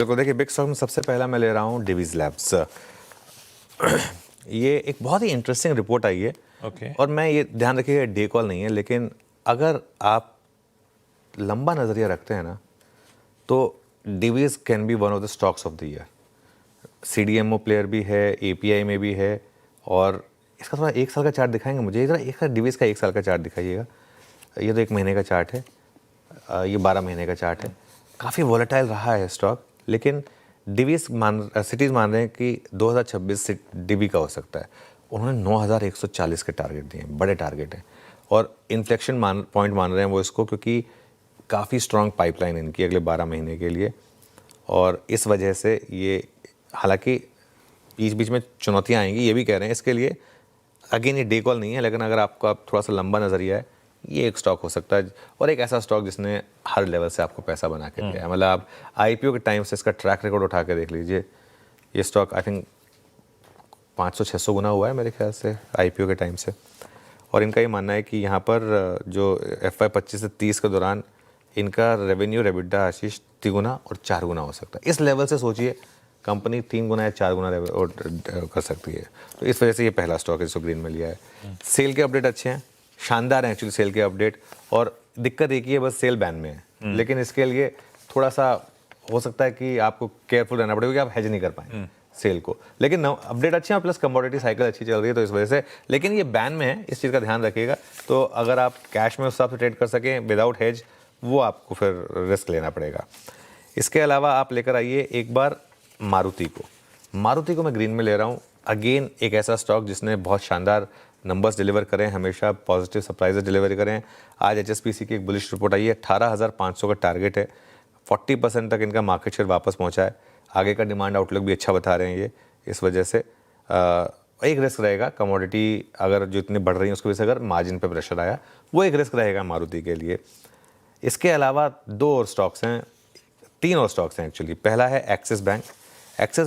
बिल्कुल, देखिए big stock में सबसे पहला मैं ले रहा हूँ डिवीज़ लैब्स। ये एक बहुत ही इंटरेस्टिंग रिपोर्ट आई है। ओके। और मैं ये ध्यान रखिएगा डे कॉल नहीं है, लेकिन अगर आप लंबा नज़रिया रखते हैं ना, तो Divi's can be one of the stocks of the year. CDMO player भी है, एपीआई में भी है। और इसका थोड़ा एक साल का चार्ट दिखाएंगे मुझे, जरा एक डिवीज़ का एक साल का चार्ट दिखाइएगा। ये तो एक महीने का चार्ट है, ये 12 महीने का चार्ट है। काफ़ी वॉलेटाइल रहा है स्टॉक, लेकिन सिटीज़ मान रहे हैं कि 2026 से डिवी का हो सकता है। उन्होंने 9140 के टारगेट दिए हैं, बड़े टारगेट हैं। और इन्फ्लेक्शन पॉइंट मान रहे हैं वो इसको, क्योंकि काफ़ी स्ट्रॉन्ग पाइपलाइन इनकी अगले 12 महीने के लिए। और इस वजह से ये, हालांकि बीच बीच में चुनौतियाँ आएंगी, ये भी कह रहे हैं इसके लिए। अगेन ये डे कॉल नहीं है, लेकिन अगर आपका थोड़ा सा लंबा नज़रिया है, ये एक स्टॉक हो सकता है। और एक ऐसा स्टॉक जिसने हर लेवल से आपको पैसा बना के दिया है। मतलब आप आईपीओ के टाइम से इसका ट्रैक रिकॉर्ड उठा के देख लीजिए। ये स्टॉक आई थिंक 500-600 गुना हुआ है मेरे ख्याल से आईपीओ के टाइम से। और इनका ये मानना है कि यहाँ पर जो FY 25 से 30 के दौरान इनका रेवेन्यू रेबिटा आशीष 3 गुना और 4 गुना हो सकता है। इस लेवल से सोचिए, कंपनी 3 गुना या 4 गुना कर सकती है। तो इस वजह से ये पहला स्टॉक है जिसको ग्रीन में लिया है। सेल के अपडेट अच्छे हैं, शानदार है एक्चुअली सेल के अपडेट। और दिक्कत एक ही है, बस सेल बैन में है। लेकिन इसके लिए थोड़ा सा हो सकता है कि आपको केयरफुल रहना पड़ेगा, क्योंकि आप हेज नहीं कर पाएंगे सेल को। लेकिन अपडेट अच्छे हैं, प्लस कमोडिटी साइकिल अच्छी चल रही है, तो इस वजह से। लेकिन ये बैन में है, इस चीज़ का ध्यान रखिएगा। तो अगर आप कैश में उस हिसाब से ट्रेड कर सकें विदाउट हेज, वो आपको फिर रिस्क लेना पड़ेगा। इसके अलावा आप लेकर आइए एक बार मारुति को मैं ग्रीन में ले रहा हूँ। अगेन एक ऐसा स्टॉक जिसने बहुत शानदार नंबर्स डिलीवर करें, हमेशा पॉजिटिव सरप्राइजेस डिलीवर करें। आज HSBC की एक बुलिश रिपोर्ट आई है, 18,500 का टारगेट है। 40% तक इनका मार्केट शेयर वापस पहुंचा है। आगे का डिमांड आउटलुक भी अच्छा बता रहे हैं ये। इस वजह से एक रिस्क रहेगा, कमोडिटी अगर जो इतनी बढ़ रही है उसकी वजह से अगर मार्जिन पे प्रेशर आया, वो एक रिस्क रहेगा मारुति के लिए। इसके अलावा 2 और स्टॉक्स हैं, 3 और स्टॉक्स हैं एक्चुअली। पहला है एक्सिस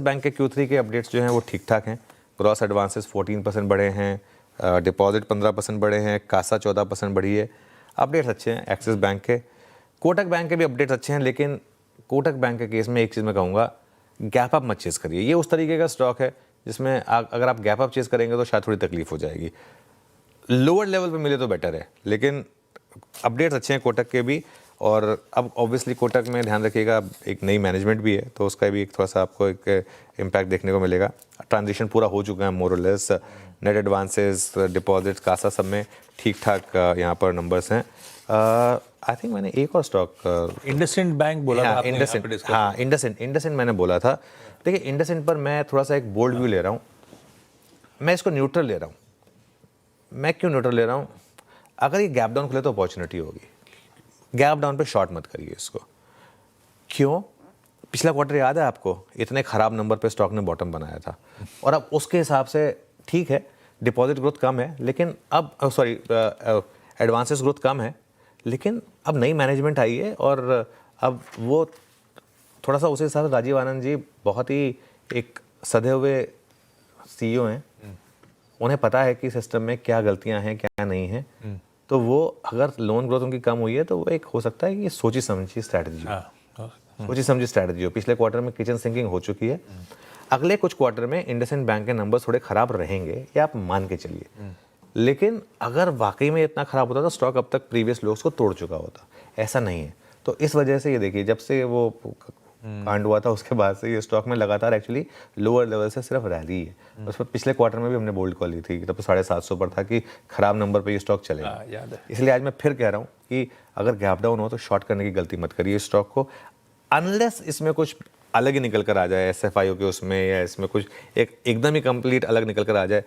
बैंक के Q3 के अपडेट्स जो हैं वो ठीक ठाक हैं। ग्रॉस एडवांसेस 14% बढ़े हैं, डिपॉजिट 15% बढ़े हैं, कासा 14% बढ़ी है। अपडेट्स अच्छे हैं एक्सिस बैंक के। कोटक बैंक के भी अपडेट्स अच्छे हैं, लेकिन कोटक बैंक के केस में एक चीज़ मैं कहूँगा, गैप अप मत चेज़ करिए। ये उस तरीके का स्टॉक है जिसमें अगर आप गैप अप चेज़ करेंगे तो शायद थोड़ी तकलीफ हो जाएगी। लोअर लेवल पे मिले तो बेटर है, लेकिन अपडेट्स अच्छे हैं कोटक के भी। और अब ऑब्वियसली कोटक में ध्यान रखिएगा, एक नई मैनेजमेंट भी है, तो उसका भी एक थोड़ा सा आपको एक इम्पैक्ट देखने को मिलेगा। ट्रांजिशन पूरा हो चुका है मोर और less. Net advances, deposits, CASA सब में ठीक ठाक यहाँ पर नंबर्स हैं। आई थिंक मैंने एक और स्टॉक इंडसइंड बैंक बोला था आपने यहाँ पे discuss हाँ, इंडसइंड मैंने बोला था। देखिए इंडसइंड पर मैं थोड़ा सा एक बोल्ड व्यू ले रहा हूँ। मैं इसको न्यूट्रल ले रहा हूँ। मैं क्यों न्यूट्रल ले रहा हूँ? अगर ये गैप डाउन खुले तो अपॉर्चुनिटी होगी। गैप डाउन पे शॉर्ट मत करिए इसको। क्यों? पिछला क्वार्टर याद है आपको? इतने खराब नंबर पे स्टॉक ने बॉटम बनाया था। और अब उसके हिसाब से ठीक है, डिपॉजिट ग्रोथ कम है, लेकिन अब एडवांसेस ग्रोथ कम है, लेकिन अब नई मैनेजमेंट आई है। और अब वो थोड़ा सा उसी हिसाब से, राजीव आनंद जी बहुत ही एक सधे हुए CEO हैं। उन्हें पता है कि सिस्टम में क्या गलतियां हैं, क्या नहीं है। तो वो अगर लोन ग्रोथ उनकी कम हुई है, तो वो एक हो सकता है कि सोची समझी स्ट्रैटेजी हो। पिछले क्वार्टर में किचन सिंकिंग हो चुकी है। अगले कुछ क्वार्टर में इंडसइंड बैंक के नंबर थोड़े खराब रहेंगे, ये आप मान के चलिए। लेकिन अगर वाकई में इतना खराब होता तो स्टॉक अब तक प्रीवियस लोस को तोड़ चुका होता। ऐसा नहीं है। तो इस वजह से ये देखिए, जब से वो कांड हुआ था उसके बाद से ये स्टॉक में लगातार एक्चुअली लोअर लेवल से सिर्फ रैली है। उस पर पिछले क्वार्टर में भी हमने बोल्ड कॉल ली थी, तब तो 750 पर था कि खराब नंबर पे ये स्टॉक चलेगा। याद है। इसलिए आज मैं फिर कह रहा हूँ कि अगर गैप डाउन हो तो शॉर्ट करने की गलती मत करिए स्टॉक को, अनलेस इसमें कुछ अलग ही निकल कर आ जाए, SFIO के उसमें, या इसमें कुछ एकदम ही कंप्लीट अलग निकल कर आ जाए।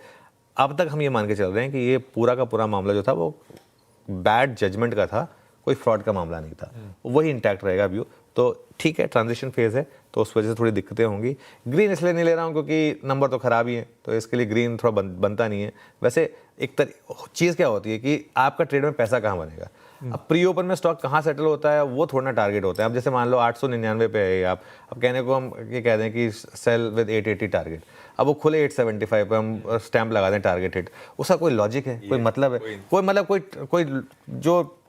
अब तक हम ये मान के चल रहे हैं कि ये पूरा का पूरा मामला जो था वो बैड जजमेंट का था, कोई फ्रॉड का मामला नहीं था। वही इंटैक्ट रहेगा व्यू। तो ठीक है, ट्रांजिशन फेज है, तो उस वजह से थोड़ी दिक्कतें होंगी। ग्रीन इसलिए नहीं ले रहा हूँ क्योंकि नंबर तो खराब ही है, तो इसके लिए ग्रीन थोड़ा बनता नहीं है। वैसे एक चीज़ क्या होती है कि आपका ट्रेड में पैसा कहाँ बनेगा। अब प्री ओपन में स्टॉक कहाँ सेटल होता है वो थोड़ा ना टारगेट होता है। अब जैसे मान लो 899 पे है आप, अब कहने को हम ये कह दें कि सेल विद 880 टारगेट, अब वो खुले 875 पे हम स्टैंप लगा दें टारगेट हिट, उसका कोई लॉजिक है, कोई मतलब है? कोई जो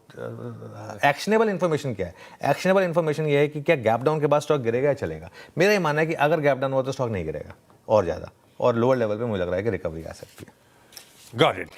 एक्शनेबल इन्फॉर्मेशन क्या है? एक्शनेबल इन्फॉर्मेशन ये है कि क्या गैप डाउन के बाद स्टॉक गिरेगा या चलेगा। मेरा ये मानना है कि अगर गैप डाउन हुआ तो स्टॉक नहीं गिरेगा और ज़्यादा, और लोअर लेवल पे मुझे लग रहा है कि रिकवरी आ सकती है। Got it.